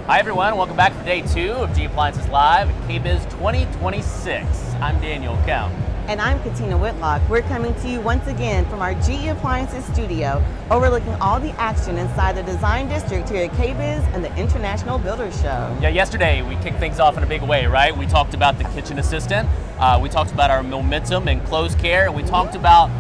Hi everyone, welcome back for day 2 of G Appliances Live at KBIS 2026. I'm Daniel Kemp. And I'm Katina Whitlock. We're coming to you once again from our GE Appliances studio, overlooking all the action inside the design district here at KBIS and the International Builders Show. Yeah, yesterday we kicked things off in a big way, right? We talked about the kitchen assistant, we talked about our momentum in closed care, and we talked about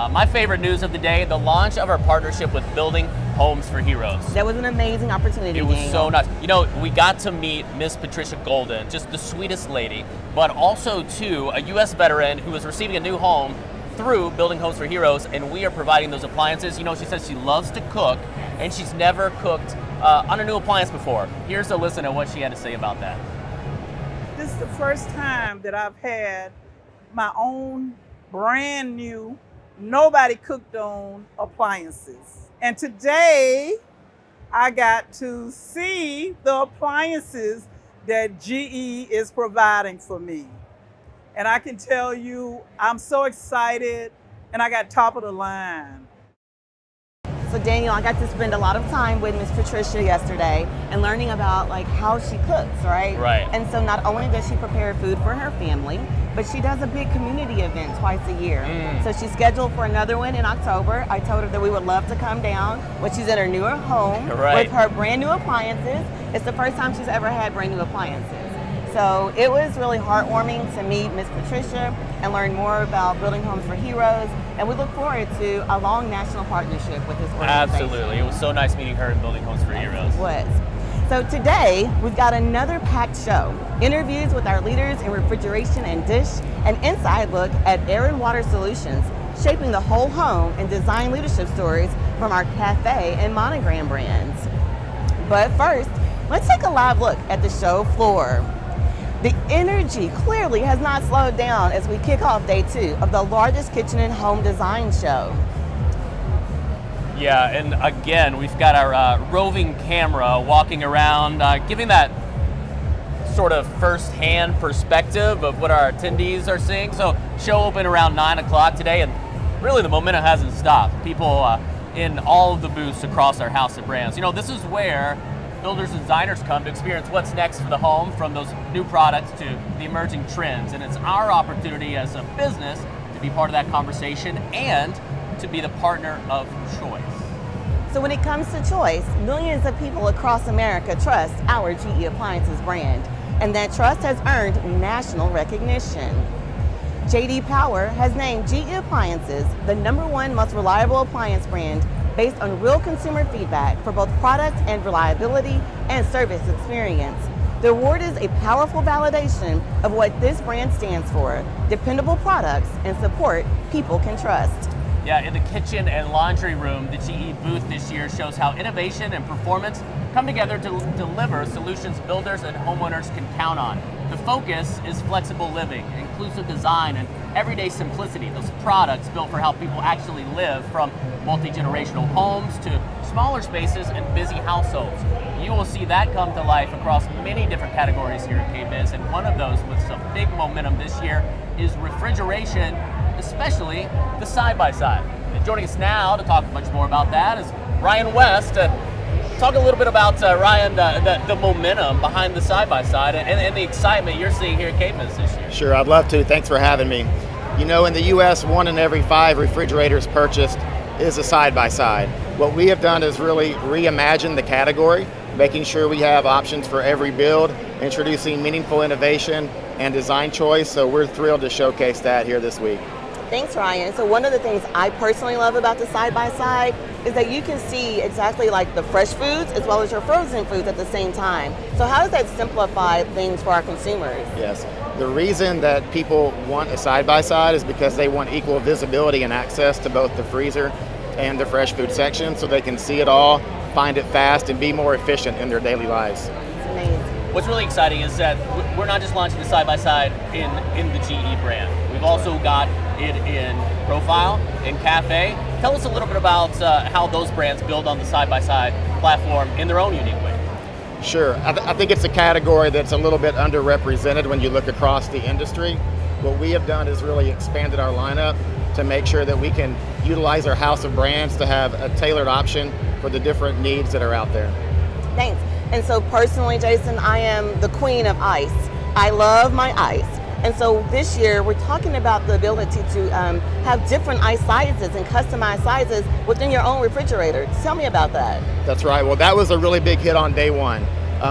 my favorite news of the day, the launch of our partnership with Building Homes for Heroes. That was an amazing opportunity, It was Daniel. so nice. You know, we got to meet Miss Patricia Golden, just the sweetest lady, but also too a U.S. veteran who is receiving a new home through Building Homes for Heroes, and we are providing those appliances. You know, she says she loves to cook, and she's never cooked on a new appliance before. Here's a listen to what she had to say about that. This is the first time that I've had my own brand new, nobody cooked on appliances. And today, I got to see the appliances that GE is providing for me. And I can tell you, I'm so excited, and I got top of the line. So Daniel, I got to spend a lot of time with Miss Patricia yesterday and learning about how she cooks, right? Right. And so not only does she prepare food for her family, but she does a big community event twice a year. So she's scheduled for another one in October. I told her that we would love to come down when she's at her newer home with her brand new appliances. It's the first time she's ever had brand new appliances. So it was really heartwarming to meet Miss Patricia and learn more about Building Homes for Heroes. And we look forward to a long national partnership with this organization. Absolutely. It was so nice meeting her in Building Homes for Heroes. It was. So today, we've got another packed show. Interviews with our leaders in refrigeration and dish, an inside look at air and water solutions, shaping the whole home, and design leadership stories from our cafe and monogram brands. But first, let's take a live look at the show floor. The energy clearly has not slowed down as we kick off day 2 of the largest kitchen and home design show. Yeah, and again, we've got our roving camera walking around, giving that sort of first-hand perspective of what our attendees are seeing. So, show opened around 9 o'clock today, and really the momentum hasn't stopped. People in all of the booths across our house of brands. You know, this is where builders and designers come to experience what's next for the home, from those new products to the emerging trends. And it's our opportunity as a business to be part of that conversation and to be the partner of choice. So when it comes to choice, millions of people across America trust our GE Appliances brand, and that trust has earned national recognition. J.D. Power has named GE Appliances the #1 most reliable appliance brand based on real consumer feedback for both product and reliability and service experience. The award is a powerful validation of what this brand stands for: dependable products and support people can trust. Yeah, in the kitchen and laundry room, the GE booth this year shows how innovation and performance come together to deliver solutions builders and homeowners can count on. The focus is flexible living, inclusive design, and everyday simplicity. Those products built for how people actually live, from multi-generational homes to smaller spaces and busy households. You will see that come to life across many different categories here at KBIS, and one of those with some big momentum this year is refrigeration, especially the side-by-side. And joining us now to talk much more about that is Ryan West. Talk a little bit about, Ryan, the momentum behind the side-by-side and the excitement you're seeing here at KBIS this year. Sure, I'd love to. Thanks for having me. You know, in the U.S., 1 in every 5 refrigerators purchased is a side-by-side. What we have done is really reimagine the category, making sure we have options for every build, introducing meaningful innovation and design choice. So we're thrilled to showcase that here this week. Thanks, Ryan. So one of the things I personally love about the side-by-side is that you can see exactly like the fresh foods as well as your frozen foods at the same time. So how does that simplify things for our consumers? Yes. The reason that people want a side-by-side is because they want equal visibility and access to both the freezer and the fresh food section, so they can see it all, find it fast, and be more efficient in their daily lives. It's amazing. What's really exciting is that we're not just launching the side-by-side in the GE brand. We've also got it in Profile, in Cafe. Tell us a little bit about how those brands build on the side-by-side platform in their own unique way. Sure. I think it's a category that's a little bit underrepresented when you look across the industry. What we have done is really expanded our lineup to make sure that we can utilize our house of brands to have a tailored option for the different needs that are out there. Thanks. And so personally, Jason, I am the queen of ice. I love my ice. And so this year, we're talking about the ability to have different ice sizes and customized sizes within your own refrigerator. Tell me about that. That's right. Well, that was a really big hit on day one.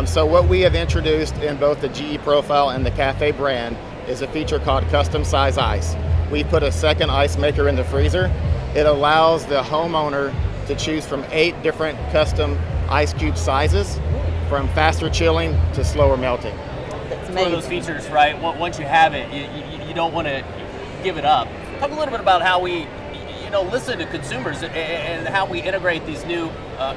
So what we have introduced in both the GE Profile and the Cafe brand is a feature called custom size ice. We put a second ice maker in the freezer. It allows the homeowner to choose from 8 different custom ice cube sizes, from faster chilling to slower melting. That's One of those features, right? Once you have it, you don't want to give it up. Talk a little bit about how we, listen to consumers and how we integrate these new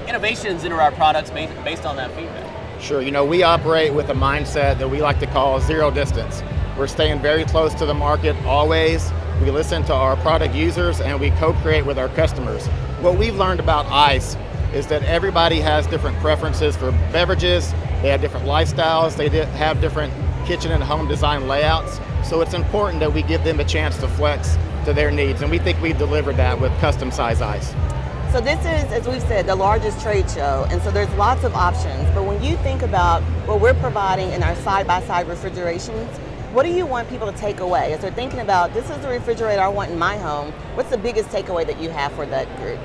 innovations into our products based on that feedback. Sure. We operate with a mindset that we like to call zero distance. We're staying very close to the market always. We listen to our product users and we co-create with our customers. What we've learned about ice is that everybody has different preferences for beverages. They have different lifestyles. They have different kitchen and home design layouts. So it's important that we give them a chance to flex to their needs. And we think we've delivered that with custom size ice. So this is, as we've said, the largest trade show, and so there's lots of options. But when you think about what we're providing in our side-by-side refrigerations, what do you want people to take away? As they're thinking about, this is the refrigerator I want in my home, what's the biggest takeaway that you have for that group?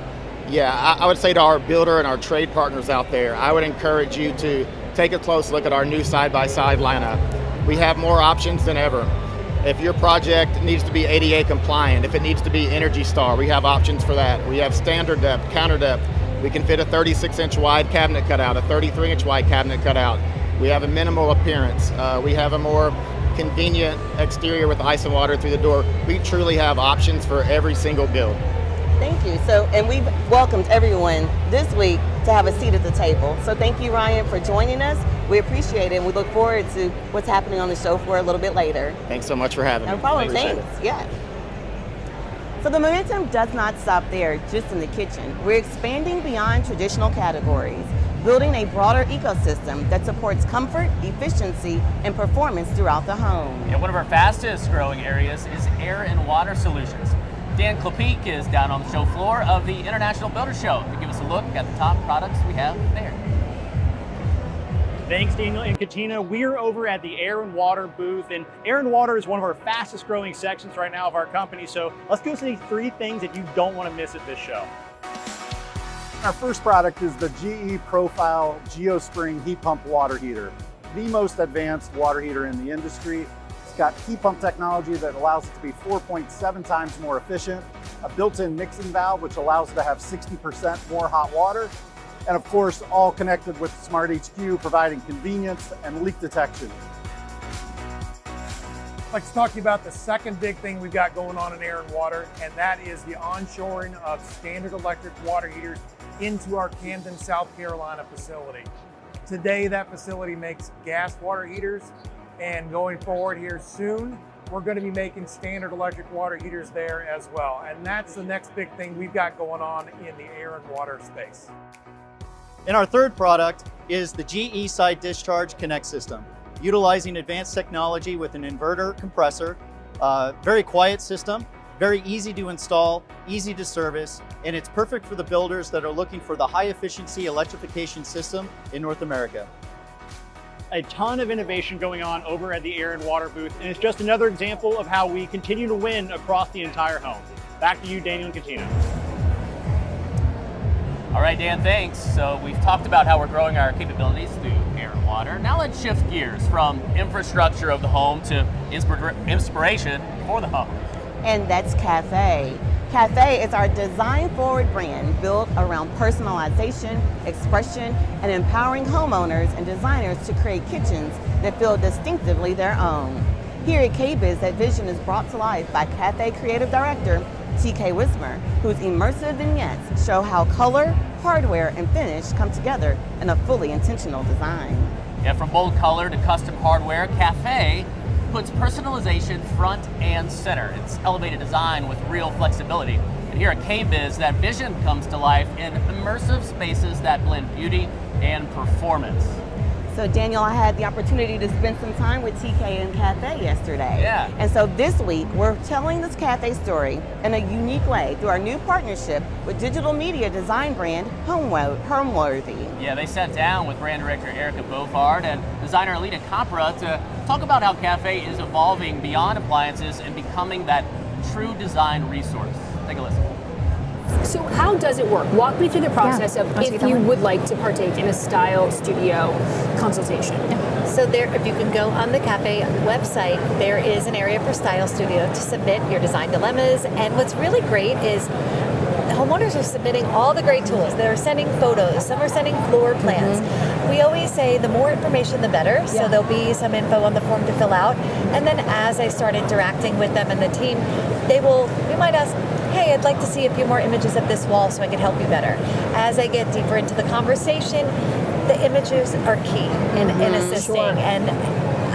Yeah, I would say to our builder and our trade partners out there, I would encourage you to take a close look at our new side-by-side lineup. We have more options than ever. If your project needs to be ADA compliant, if it needs to be Energy Star, we have options for that. We have standard depth, counter depth. We can fit a 36-inch wide cabinet cutout, a 33-inch wide cabinet cutout. We have a minimal appearance. We have a more convenient exterior with ice and water through the door. We truly have options for every single build. Thank you. So, and we've welcomed everyone this week to have a seat at the table. So thank you, Ryan, for joining us. We appreciate it, and we look forward to what's happening on the show floor a little bit later. Thanks so much for having me. No problem. Appreciate Thanks. Yeah. So the momentum does not stop there, just in the kitchen. We're expanding beyond traditional categories, building a broader ecosystem that supports comfort, efficiency, and performance throughout the home. Yeah, one of our fastest growing areas is air and water solutions. Dan Klepeek is down on the show floor of the International Builder Show to give us a look at the top products we have there. Thanks, Daniel and Katina. We're over at the Air and Water booth, and Air and Water is one of our fastest growing sections right now of our company. So let's go see 3 things that you don't want to miss at this show. Our first product is the GE Profile GeoSpring heat pump water heater, the most advanced water heater in the industry. It's got heat pump technology that allows it to be 4.7 times more efficient, a built-in mixing valve which allows it to have 60% more hot water, and of course all connected with Smart HQ, providing convenience and leak detection. I'd like to talk to you about the second big thing we've got going on in air and water, and that is the onshoring of standard electric water heaters into our Camden, South Carolina facility. Today, that facility makes gas water heaters, and going forward here soon, we're going to be making standard electric water heaters there as well. And that's the next big thing we've got going on in the air and water space. And our third product is the GE Side Discharge Connect System, utilizing advanced technology with an inverter compressor, very quiet system, very easy to install, easy to service, and it's perfect for the builders that are looking for the high efficiency electrification system in North America. A ton of innovation going on over at the Air and Water booth, and it's just another example of how we continue to win across the entire home. Back to you, Daniel and Katina. All right, Dan, thanks. So we've talked about how we're growing our capabilities through air and water. Now let's shift gears from infrastructure of the home to inspiration for the home. And that's Cafe. Cafe is our design-forward brand built around personalization, expression, and empowering homeowners and designers to create kitchens that feel distinctively their own. Here at KBIS, that vision is brought to life by Cafe Creative Director TK Wismer, whose immersive vignettes show how color, hardware, and finish come together in a fully intentional design. Yeah, from bold color to custom hardware, Cafe puts personalization front and center. It's elevated design with real flexibility. And here at KBIS, that vision comes to life in immersive spaces that blend beauty and performance. So Daniel, I had the opportunity to spend some time with TK and Cafe yesterday. Yeah. And so this week, we're telling this cafe story in a unique way through our new partnership with digital media design brand Homeworthy. Yeah, they sat down with brand director Erica Beaufard and designer Alita Capra to talk about how Cafe is evolving beyond appliances and becoming that true design resource. Take a listen. So how does it work? Walk me through the process of if you would like to partake in a style studio consultation. So there, if you can go on the Cafe website, there is an area for Style Studio to submit your design dilemmas. And what's really great is homeowners are submitting all the great tools. They're sending photos, some are sending floor plans. We always say the more information, the better. So there'll be some info on the form to fill out. And then as I start interacting with them and the team, we might ask, hey, I'd like to see a few more images of this wall so I can help you better. As I get deeper into the conversation, the images are key in assisting. Sure. And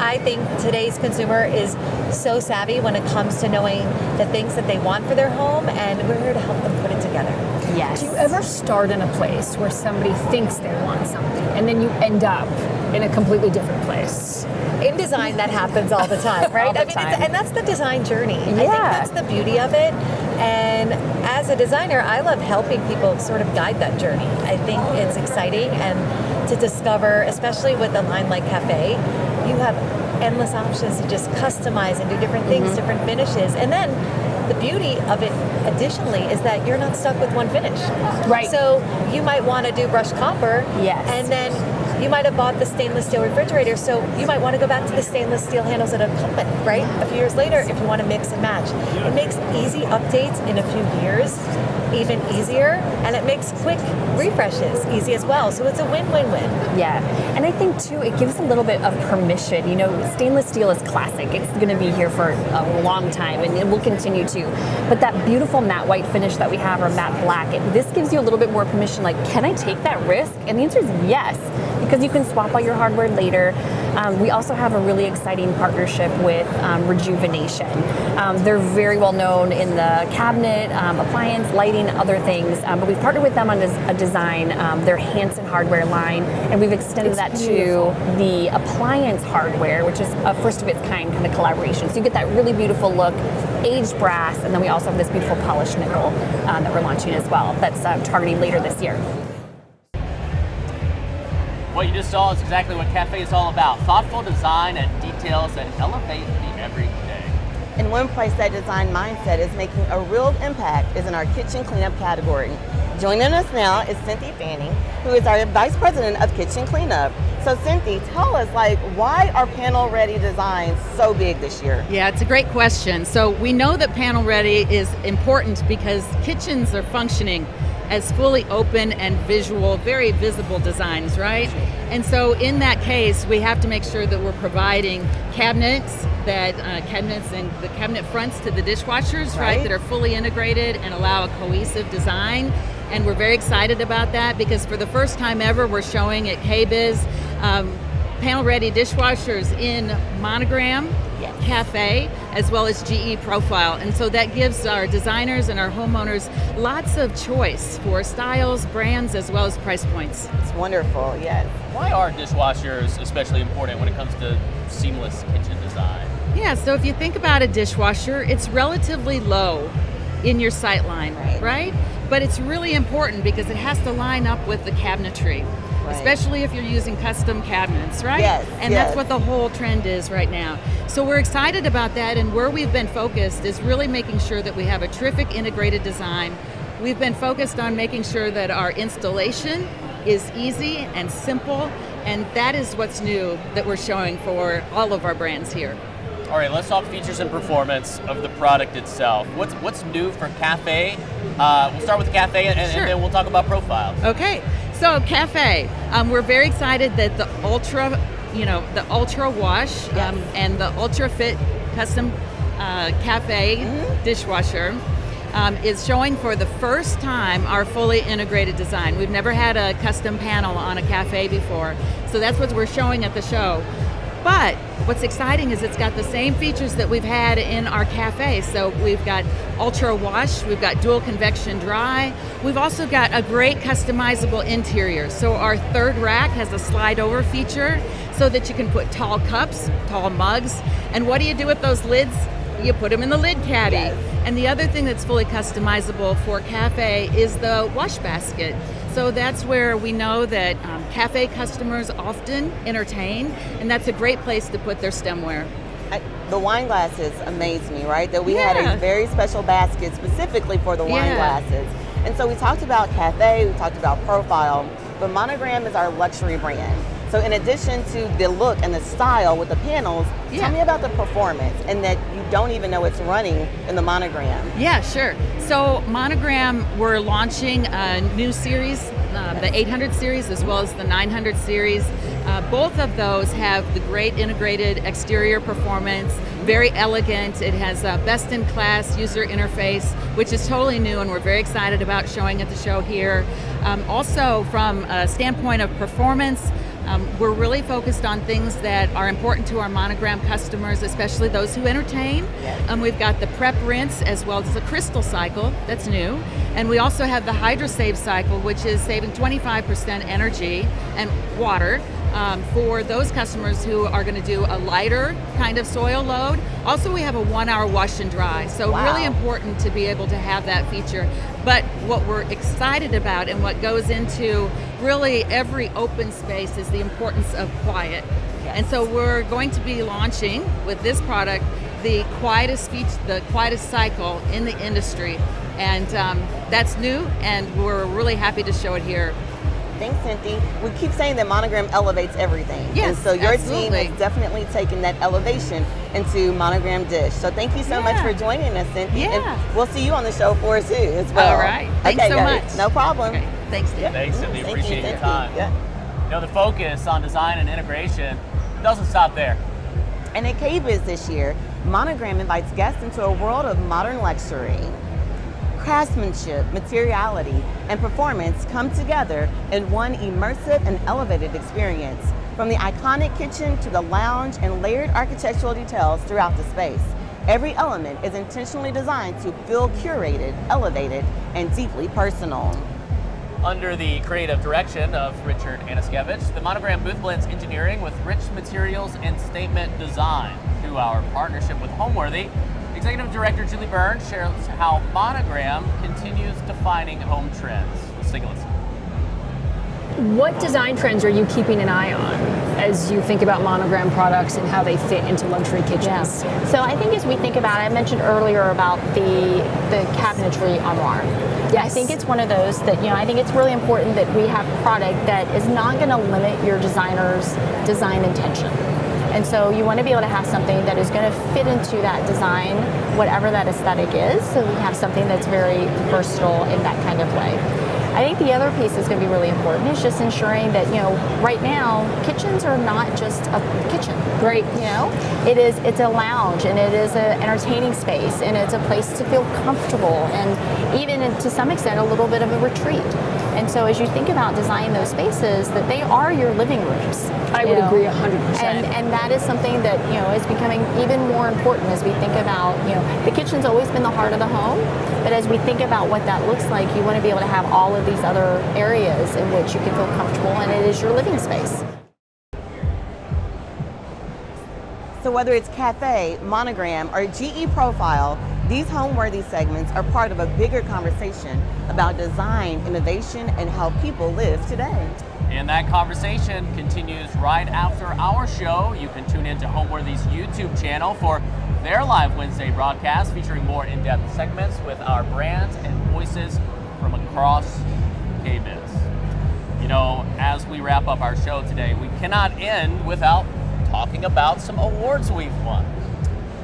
I think today's consumer is so savvy when it comes to knowing the things that they want for their home, and we're here to help them put it together. Yes. Do you ever start in a place where somebody thinks they want something and then you end up in a completely different place? In design, that happens all the time, right? All the I mean, time. and that's the design journey. I think Yeah. that's the beauty of it. And as a designer, I love helping people sort of guide that journey. I think it's exciting, and to discover, especially with a line like Cafe, you have endless options to just customize and do different things, different finishes. And then the beauty of it additionally is that you're not stuck with one finish. Right. So you might want to do brushed copper, Yes. and then you might have bought the stainless steel refrigerator, so you might want to go back to the stainless steel handles that have come with, right? A few years later, if you want to mix and match. It makes easy updates in a few years even easier, and it makes quick refreshes easy as well. So it's a win-win-win. Yeah, and I think too, it gives a little bit of permission. You know, stainless steel is classic. It's going to be here for a long time, and it will continue to. But that beautiful matte white finish that we have, or matte black, this gives you a little bit more permission. Like, can I take that risk? And the answer is yes, because you can swap out your hardware later. We also have a really exciting partnership with Rejuvenation. They're very well known in the cabinet, appliance, lighting, other things, but we've partnered with them on a design, their Hansen hardware line, and we've extended that to the appliance hardware, which is a first of its kind of collaboration. So you get that really beautiful look, aged brass, and then we also have this beautiful polished nickel that we're launching as well, that's targeting later this year. What you just saw is exactly what Cafe is all about. Thoughtful design and details that elevate the everyday. And one place that design mindset is making a real impact is in our kitchen cleanup category. Joining us now is Cynthia Fanning, who is our Vice President of Kitchen Cleanup. So Cynthia, tell us, why are panel-ready designs so big this year? Yeah, it's a great question. So we know that panel-ready is important because kitchens are functioning as fully open and visual, very visible designs, right? And so in that case, we have to make sure that we're providing cabinets and the cabinet fronts to the dishwashers, right, that are fully integrated and allow a cohesive design. And we're very excited about that because for the first time ever, we're showing at KBIS panel-ready dishwashers in monogram, Cafe, as well as GE profile. And so that gives our designers and our homeowners lots of choice for styles, brands, as well as price points. It's wonderful, yes. Why are dishwashers especially important when it comes to seamless kitchen design? Yeah, so if you think about a dishwasher, it's relatively low in your sight line, right? But it's really important because it has to line up with the cabinetry. Especially if you're using custom cabinets, right? Yes, and that's what the whole trend is right now. So we're excited about that, and where we've been focused is really making sure that we have a terrific integrated design. We've been focused on making sure that our installation is easy and simple, and that is what's new that we're showing for all of our brands here. All right, let's talk features and performance of the product itself. What's new for Cafe? We'll start with Cafe, and then we'll talk about profile. Okay, so Cafe, we're very excited that the Ultra Wash and the Ultra Fit Custom Cafe dishwasher is showing for the first time our fully integrated design. We've never had a custom panel on a Cafe before, so that's what we're showing at the show. But what's exciting is it's got the same features that we've had in our cafe. So we've got ultra wash, we've got dual convection dry. We've also got a great customizable interior. So our third rack has a slide over feature so that you can put tall cups, tall mugs. And what do you do with those lids? You put them in the lid caddy. Yes. And the other thing that's fully customizable for cafe is the wash basket. So that's where we know that cafe customers often entertain, and that's a great place to put their stemware. The wine glasses amaze me, right? That we had Yeah. a very special basket specifically for the wine glasses. And so we talked about cafe, we talked about profile, but Monogram is our luxury brand. So in addition to the look and the style with the panels, tell me about the performance and that you don't even know it's running in the Monogram. Yeah, sure. So Monogram, we're launching a new series, the 800 series as well as the 900 series. Both of those have the great integrated exterior performance, very elegant. It has a best-in-class user interface, which is totally new, and we're very excited about showing at the show here. Also, from a standpoint of performance, we're really focused on things that are important to our Monogram customers, especially those who entertain. We've got the prep rinse as well as the crystal cycle, that's new. And we also have the HydroSave cycle, which is saving 25% energy and water for those customers who are going to do a lighter kind of soil load. Also, we have a 1-hour wash and dry, so really important to be able to have that feature. But what we're excited about and what goes into really every open space is the importance of quiet. And so we're going to be launching with this product the quietest cycle in the industry, and that's new, and we're really happy to show it here. Thanks, Cynthia. We keep saying that Monogram elevates everything. Yes, and so your absolutely. team has definitely taken that elevation into Monogram Dish. So thank you so much for joining us, Cynthia. Yeah. And we'll see you on the show for us too as well. All right. Thanks so guys. much. No problem. Okay. Thanks, Dave. Thanks, Cindy. Thank Appreciate you, your Cynthia. time. Yeah. You know, the focus on design and integration doesn't stop there. And at KBIS this year, Monogram invites guests into a world of modern luxury. Craftsmanship, materiality, and performance come together in one immersive and elevated experience. From the iconic kitchen to the lounge and layered architectural details throughout the space, every element is intentionally designed to feel curated, elevated, and deeply personal. Under the creative direction of Richard Anaskevich, the Monogram booth blends engineering with rich materials and statement design. Through our partnership with Homeworthy, Executive Director Julie Byrne shares how Monogram continues defining home trends. Let's take a listen. What design trends are you keeping an eye on as you think about Monogram products and how they fit into luxury kitchens? So I think as we think about it, I mentioned earlier about the cabinetry armoire. I think it's one of those that, I think it's really important that we have product that is not going to limit your designer's design intention. And so you want to be able to have something that is going to fit into that design, whatever that aesthetic is, so we have something that's very versatile in that kind of way. I think the other piece is going to be really important is just ensuring that, right now, kitchens are not just a kitchen. Right. It's a lounge, and it is an entertaining space, and it's a place to feel comfortable, and even to some extent a little bit of a retreat. And so as you think about designing those spaces, that they are your living rooms. I would agree 100%. And that is something that, is becoming even more important as we think about, the kitchen's always been the heart of the home, but as we think about what that looks like, you want to be able to have all of these other areas in which you can feel comfortable, and it is your living space. So whether it's cafe, Monogram, or GE Profile, these home-worthy segments are part of a bigger conversation about design, innovation, and how people live today. And that conversation continues right after our show. You can tune into Homeworthy's YouTube channel for their live Wednesday broadcast featuring more in-depth segments with our brands and voices from across KBIS. As we wrap up our show today, we cannot end without talking about some awards we've won.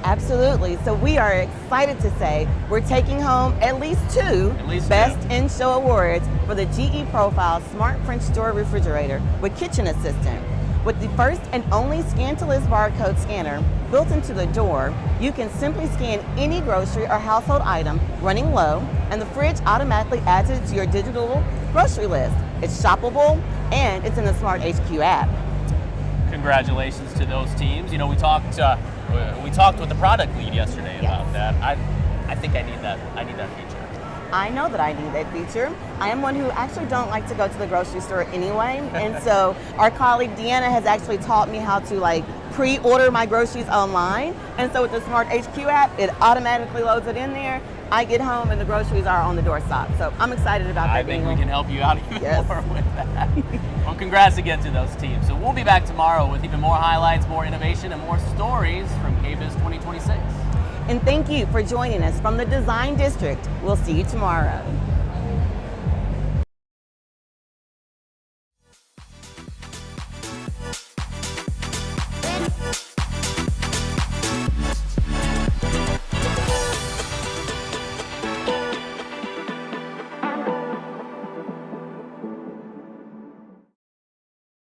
Absolutely. So we are excited to say we're taking home at least two Best in Show awards for the GE Profile Smart French Door Refrigerator with Kitchen Assistant. With the first and only scan-to-list barcode scanner built into the door, you can simply scan any grocery or household item running low, and the fridge automatically adds it to your digital grocery list. It's shoppable, and it's in the Smart HQ app. Congratulations to those teams. You know, we talked with the product lead yesterday about that. I think I need that. I need that feature. I know that I need that feature. I am one who actually don't like to go to the grocery store anyway, and so our colleague Deanna has actually taught me how to like pre-order my groceries online, and so with the Smart HQ app, it automatically loads it in there. I get home and the groceries are on the doorstop. So I'm excited about that. I think we can help you out even more with that. Well, congrats again to those teams. So we'll be back tomorrow with even more highlights, more innovation, and more stories from KBIS 2026. And thank you for joining us from the Design District. We'll see you tomorrow.